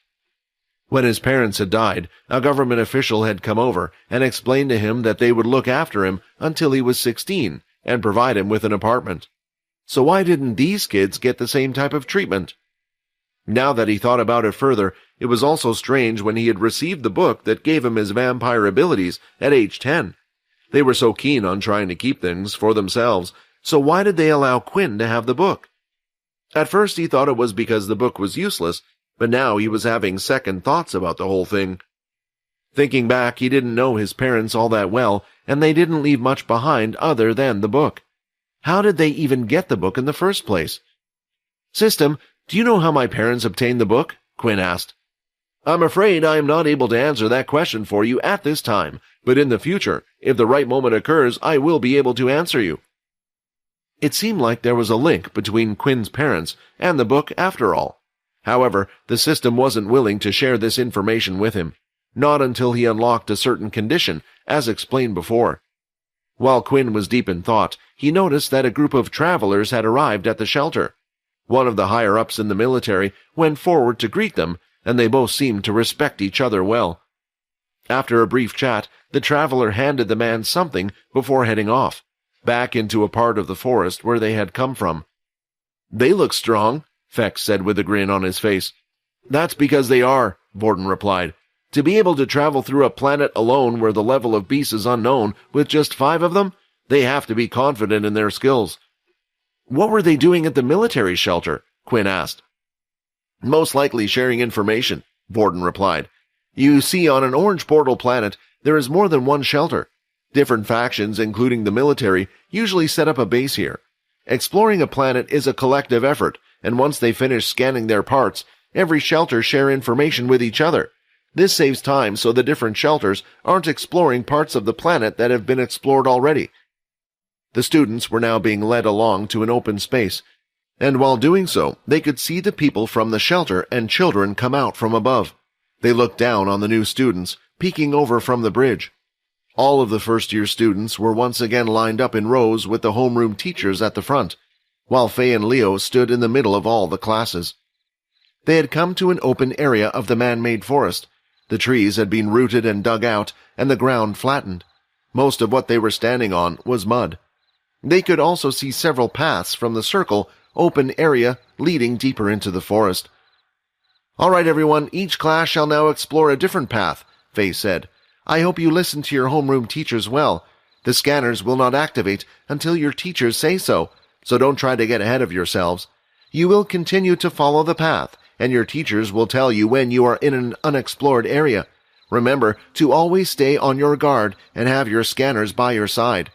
When his parents had died, a government official had come over and explained to him that they would look after him until he was 16 and provide him with an apartment. So why didn't these kids get the same type of treatment? Now that he thought about it further, it was also strange when he had received the book that gave him his vampire abilities at age 10. They were so keen on trying to keep things for themselves, so why did they allow Quinn to have the book? At first he thought it was because the book was useless, but now he was having second thoughts about the whole thing. Thinking back, he didn't know his parents all that well, and they didn't leave much behind other than the book. How did they even get the book in the first place? "System, do you know how my parents obtained the book?" Quinn asked. "I'm afraid I am not able to answer that question for you at this time, but in the future, if the right moment occurs, I will be able to answer you." It seemed like there was a link between Quinn's parents and the book after all. However, the system wasn't willing to share this information with him, not until he unlocked a certain condition, as explained before. While Quinn was deep in thought, he noticed that a group of travelers had arrived at the shelter. One of the higher-ups in the military went forward to greet them, and they both seemed to respect each other well. After a brief chat, the traveler handed the man something before heading off, back into a part of the forest where they had come from. "They look strong," Fex said with a grin on his face. "That's because they are," Borden replied. "To be able to travel through a planet alone where the level of beasts is unknown with just 5 of them, they have to be confident in their skills." "What were they doing at the military shelter?" Quinn asked. "Most likely sharing information," Borden replied. "You see, on an orange portal planet, there is more than one shelter. Different factions, including the military, usually set up a base here. Exploring a planet is a collective effort, and once they finish scanning their parts, every shelter share information with each other. This saves time so the different shelters aren't exploring parts of the planet that have been explored already." The students were now being led along to an open space, and while doing so, they could see the people from the shelter and children come out from above. They looked down on the new students, peeking over from the bridge. All of the first-year students were once again lined up in rows with the homeroom teachers at the front, while Faye and Leo stood in the middle of all the classes. They had come to an open area of the man-made forest. The trees had been rooted and dug out, and the ground flattened. Most of what they were standing on was mud. They could also see several paths from the circle, open area leading deeper into the forest. "All right, everyone, each class shall now explore a different path," Faye said. "I hope you listen to your homeroom teachers well. The scanners will not activate until your teachers say so don't try to get ahead of yourselves. You will continue to follow the path, and your teachers will tell you when you are in an unexplored area. Remember to always stay on your guard and have your scanners by your side.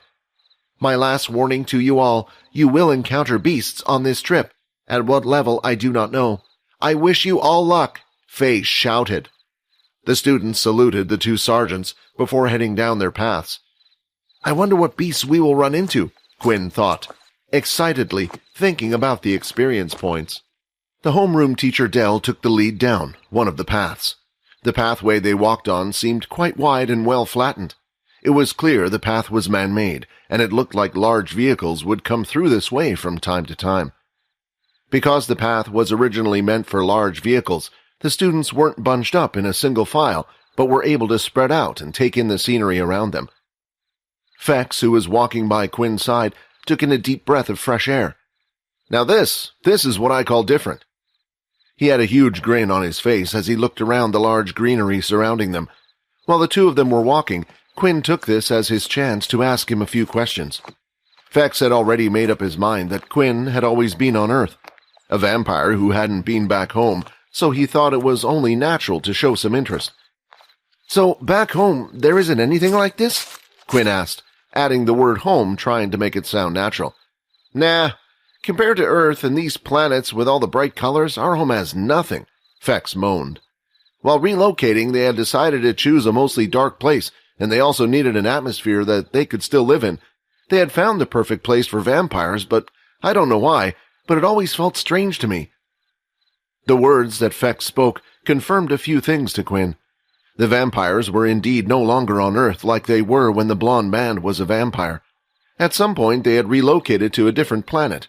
My last warning to you all, you will encounter beasts on this trip. At what level, I do not know. I wish you all luck," Faye shouted. The students saluted the two sergeants before heading down their paths. "I wonder what beasts we will run into," Quinn thought, excitedly thinking about the experience points. The homeroom teacher Dell took the lead down one of the paths. The pathway they walked on seemed quite wide and well flattened. It was clear the path was man-made, and it looked like large vehicles would come through this way from time to time. Because the path was originally meant for large vehicles, the students weren't bunched up in a single file, but were able to spread out and take in the scenery around them. Fex, who was walking by Quinn's side, took in a deep breath of fresh air. "Now this is what I call different." He had a huge grin on his face as he looked around the large greenery surrounding them. While the two of them were walking, Quinn took this as his chance to ask him a few questions. Fex had already made up his mind that Quinn had always been on Earth, a vampire who hadn't been back home, so he thought it was only natural to show some interest. "So, back home, there isn't anything like this?" Quinn asked, adding the word home, trying to make it sound natural. "Nah. Compared to Earth and these planets with all the bright colors, our home has nothing," Fex moaned. While relocating, they had decided to choose a mostly dark place, and they also needed an atmosphere that they could still live in. They had found the perfect place for vampires, but I don't know why, but it always felt strange to me. The words that Fex spoke confirmed a few things to Quinn. The vampires were indeed no longer on Earth like they were when the blonde man was a vampire. At some point, they had relocated to a different planet.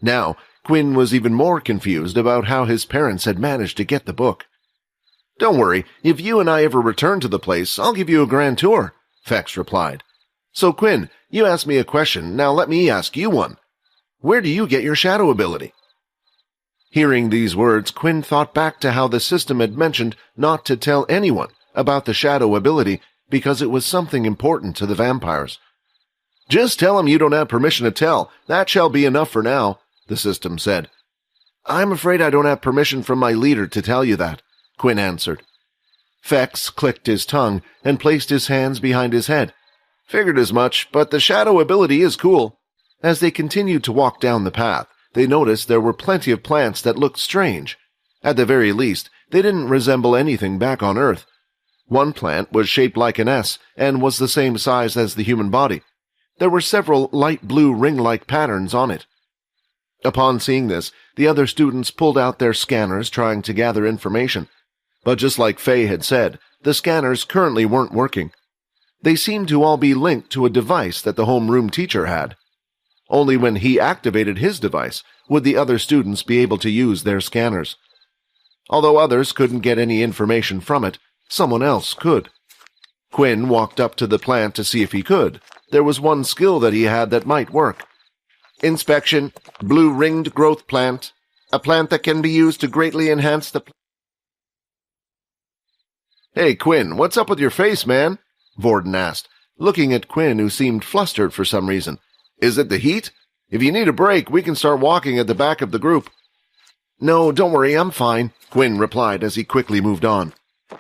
Now, Quinn was even more confused about how his parents had managed to get the book. "Don't worry, if you and I ever return to the place, I'll give you a grand tour," Fex replied. "So, Quinn, you asked me a question, now let me ask you one. Where do you get your shadow ability?" Hearing these words, Quinn thought back to how the system had mentioned not to tell anyone about the shadow ability because it was something important to the vampires. "Just tell them you don't have permission to tell. That shall be enough for now," the system said. "I'm afraid I don't have permission from my leader to tell you that," Quinn answered. Fex clicked his tongue and placed his hands behind his head. "Figured as much, but the shadow ability is cool." As they continued to walk down the path, they noticed there were plenty of plants that looked strange. At the very least, they didn't resemble anything back on Earth. One plant was shaped like an S and was the same size as the human body. There were several light blue ring-like patterns on it. Upon seeing this, the other students pulled out their scanners trying to gather information. But just like Faye had said, the scanners currently weren't working. They seemed to all be linked to a device that the homeroom teacher had. Only when he activated his device would the other students be able to use their scanners. Although others couldn't get any information from it, someone else could. Quinn walked up to the plant to see if he could. There was one skill that he had that might work. Inspection, blue ringed growth plant, a plant that can be used to greatly enhance the... "Hey, Quinn, what's up with your face, man?" Vorden asked, looking at Quinn, who seemed flustered for some reason. "Is it the heat? If you need a break, we can start walking at the back of the group." "No, don't worry, I'm fine," Quinn replied as he quickly moved on.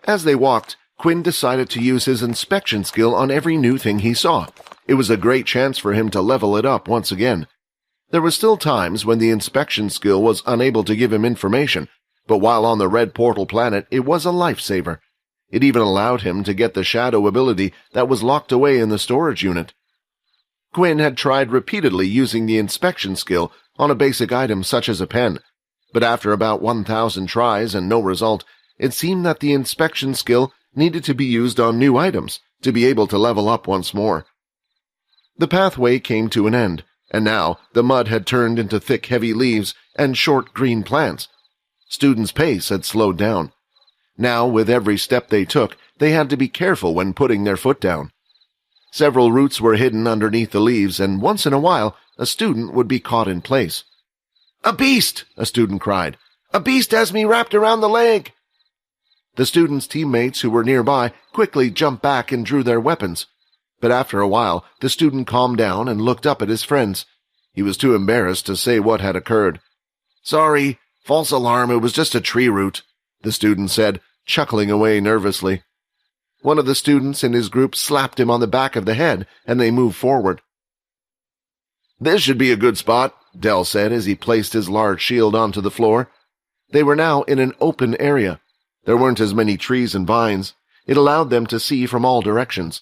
As they walked, Quinn decided to use his inspection skill on every new thing he saw. It was a great chance for him to level it up once again. There were still times when the inspection skill was unable to give him information, but while on the Red Portal planet, it was a lifesaver. It even allowed him to get the shadow ability that was locked away in the storage unit. Quinn had tried repeatedly using the inspection skill on a basic item such as a pen, but after about 1,000 tries and no result, it seemed that the inspection skill needed to be used on new items to be able to level up once more. The pathway came to an end, and now the mud had turned into thick, heavy leaves and short green plants. Students' pace had slowed down. Now, with every step they took, they had to be careful when putting their foot down. Several roots were hidden underneath the leaves, and once in a while a student would be caught in place. "A beast!" a student cried. "A beast has me wrapped around the leg!" The student's teammates who were nearby quickly jumped back and drew their weapons. But after a while, the student calmed down and looked up at his friends. He was too embarrassed to say what had occurred. "Sorry, false alarm, it was just a tree root," the student said, chuckling away nervously. One of the students in his group slapped him on the back of the head, and they moved forward. "This should be a good spot," Dell said as he placed his large shield onto the floor. They were now in an open area. There weren't as many trees and vines. It allowed them to see from all directions.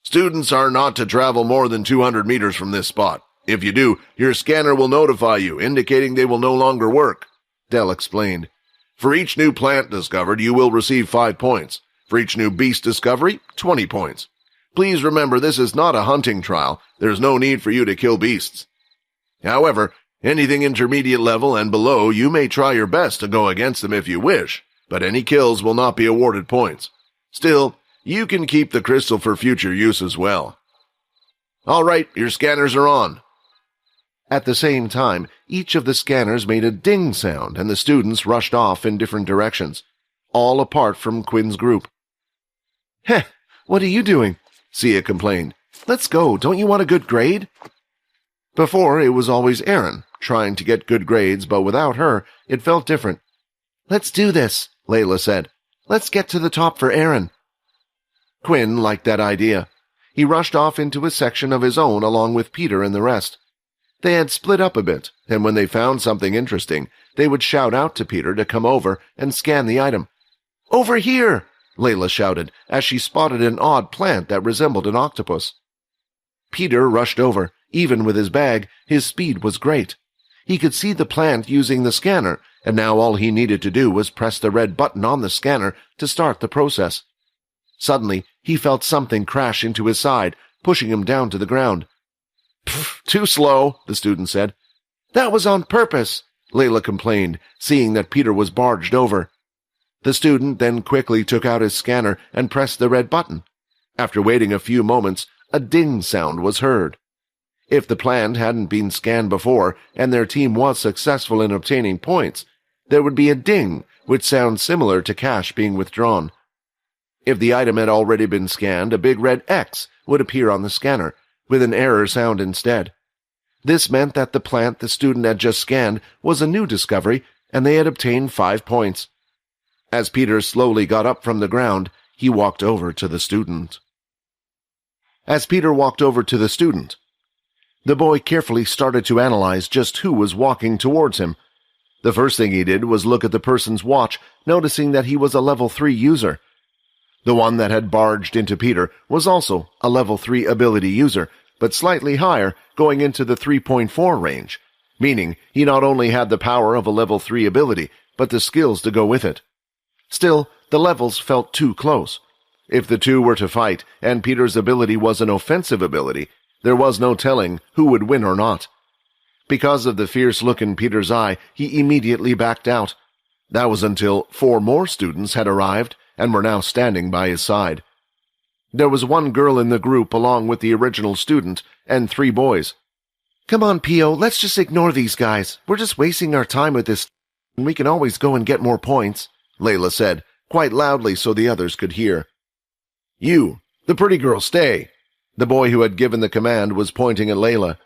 "Students are not to travel more than 200 meters from this spot. If you do, your scanner will notify you, indicating they will no longer work," Dell explained. "For each new plant discovered, you will receive 5 points. For each new beast discovery, 20 points. Please remember this is not a hunting trial. There's no need for you to kill beasts. However, anything intermediate level and below, you may try your best to go against them if you wish, but any kills will not be awarded points. Still, you can keep the crystal for future use as well. All right, your scanners are on." At the same time, each of the scanners made a ding sound, and the students rushed off in different directions, all apart from Quinn's group. "Heh, what are you doing?" Sia complained. "Let's go, don't you want a good grade?" Before, it was always Erin, trying to get good grades, but without her, it felt different. "Let's do this," Layla said. "Let's get to the top for Erin." Quinn liked that idea. He rushed off into a section of his own along with Peter and the rest. They had split up a bit, and when they found something interesting, they would shout out to Peter to come over and scan the item. "Over here!" Layla shouted as she spotted an odd plant that resembled an octopus. Peter rushed over. Even with his bag, his speed was great. He could see the plant using the scanner, and now all he needed to do was press the red button on the scanner to start the process. Suddenly, he felt something crash into his side, pushing him down to the ground. "Pfft, too slow," the student said. "That was on purpose," Layla complained, seeing that Peter was barged over. The student then quickly took out his scanner and pressed the red button. After waiting a few moments, a ding sound was heard. If the plant hadn't been scanned before, and their team was successful in obtaining points, there would be a ding, which sounds similar to cash being withdrawn. If the item had already been scanned, a big red X would appear on the scanner, with an error sound instead. This meant that the plant the student had just scanned was a new discovery, and they had obtained 5 points. As Peter slowly got up from the ground, he walked over to the student. The boy carefully started to analyze just who was walking towards him. The first thing he did was look at the person's watch, noticing that he was a level 3 user. The one that had barged into Peter was also a level 3 ability user, but slightly higher, going into the 3.4 range, meaning he not only had the power of a level 3 ability, but the skills to go with it. Still, the levels felt too close. If the two were to fight, and Peter's ability was an offensive ability, there was no telling who would win or not. Because of the fierce look in Peter's eye, he immediately backed out. That was until 4 more students had arrived and were now standing by his side. There was 1 girl in the group along with the original student and 3 boys. "Come on, Pio, let's just ignore these guys. We're just wasting our time with this, and we can always go and get more points," Layla said, quite loudly so the others could hear. "You, the pretty girl, stay." The boy who had given the command was pointing at Layla.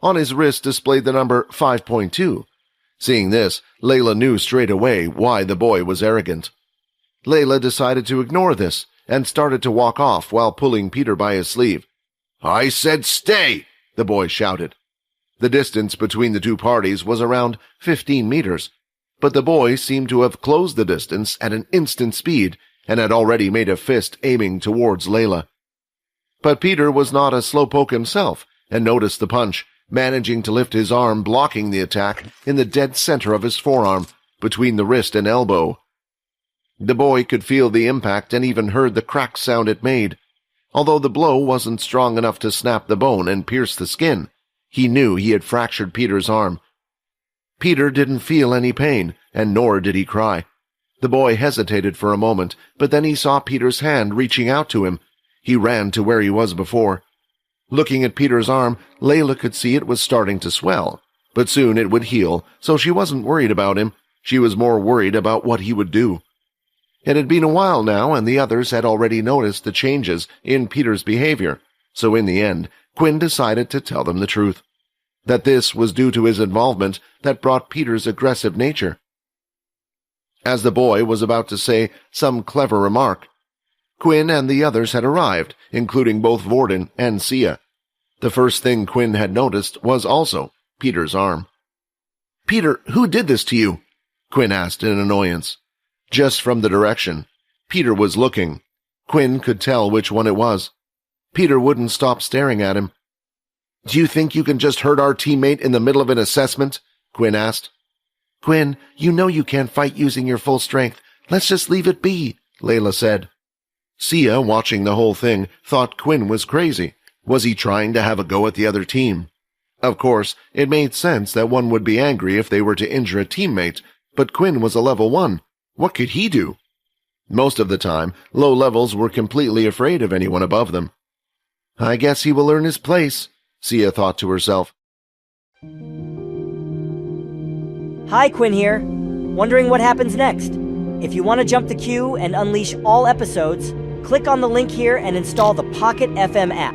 On his wrist displayed the number 5.2. Seeing this, Layla knew straight away why the boy was arrogant. Layla decided to ignore this and started to walk off while pulling Peter by his sleeve. "I said stay!" the boy shouted. The distance between the two parties was around 15 meters, but the boy seemed to have closed the distance at an instant speed and had already made a fist aiming towards Layla. But Peter was not a slowpoke himself and noticed the punch, managing to lift his arm, blocking the attack in the dead center of his forearm, between the wrist and elbow. The boy could feel the impact and even heard the crack sound it made. Although the blow wasn't strong enough to snap the bone and pierce the skin, he knew he had fractured Peter's arm. Peter didn't feel any pain, and nor did he cry. The boy hesitated for a moment, but then he saw Peter's hand reaching out to him. He ran to where he was before. Looking at Peter's arm, Layla could see it was starting to swell, but soon it would heal, so she wasn't worried about him. She was more worried about what he would do. It had been a while now, and the others had already noticed the changes in Peter's behavior, so in the end, Quinn decided to tell them the truth. That this was due to his involvement that brought Peter's aggressive nature. As the boy was about to say some clever remark, Quinn and the others had arrived, including both Vorden and Sia. The first thing Quinn had noticed was also Peter's arm. "Peter, who did this to you?" Quinn asked in annoyance. Just from the direction Peter was looking, Quinn could tell which one it was. Peter wouldn't stop staring at him. "Do you think you can just hurt our teammate in the middle of an assessment?" Quinn asked. "Quinn, you know you can't fight using your full strength. Let's just leave it be," Layla said. Sia, watching the whole thing, thought Quinn was crazy. Was he trying to have a go at the other team? Of course, it made sense that one would be angry if they were to injure a teammate, but Quinn was a level 1. What could he do? Most of the time, low levels were completely afraid of anyone above them. "I guess he will earn his place," Sia thought to herself. Hi, Quinn here. Wondering what happens next? If you want to jump the queue and unleash all episodes, click on the link here and install the Pocket FM app.